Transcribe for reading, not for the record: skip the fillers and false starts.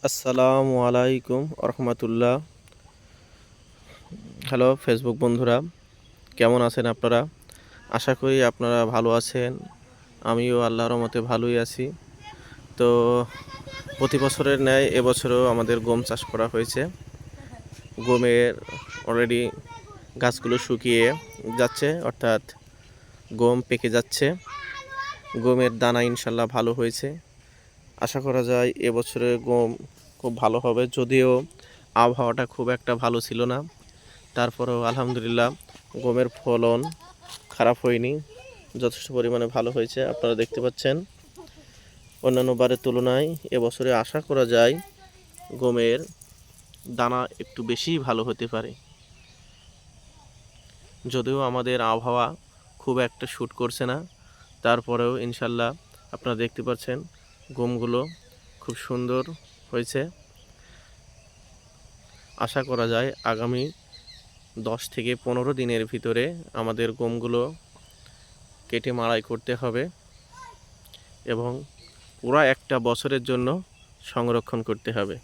আসসালামু আলাইকুম রহমতুল্লাহ। Hello Facebook বন্ধুরা, কেমন আছেন আপনারা? আশা করি আপনারা ভালো আছেন। আমিও আল্লাহর রহমতে ভালোই আছি। তো প্রতি বছরের ন্যায় এবছরও আমাদের গম চাষ করা হয়েছে। গমের অলরেডি গাছগুলো শুকিয়ে যাচ্ছে, অর্থাৎ গম পেকে যাচ্ছে। গমের দানা ইনশাল্লাহ ভালো হয়েছে। আশা করা যায় এবছরের গম খুব ভালো হবে, যদিও আবহাওয়াটা খুব একটা ভালো ছিল না। তারপরেও আলহামদুলিল্লাহ গমের ফলন খারাপ হয়নি, যথেষ্ট পরিমাণে ভালো হয়েছে। আপনারা দেখতে পাচ্ছেন অন্যান্য বারের তুলনায় এবছরে আশা করা যায় গমের দানা একটু বেশিই ভালো হতে পারে। যদিও আমাদের আবহাওয়া খুব একটা শ্যুট করছে না, তারপরেও ইনশাল্লাহ আপনারা দেখতে পাচ্ছেন গমগুলো খুব সুন্দর হয়েছে। আশা করা যায় আগামী 10 থেকে 15 দিনের ভিতরে আমাদের গমগুলো কেটে মাড়াই করতে হবে এবং পুরা একটা বছরের জন্য সংরক্ষণ করতে হবে।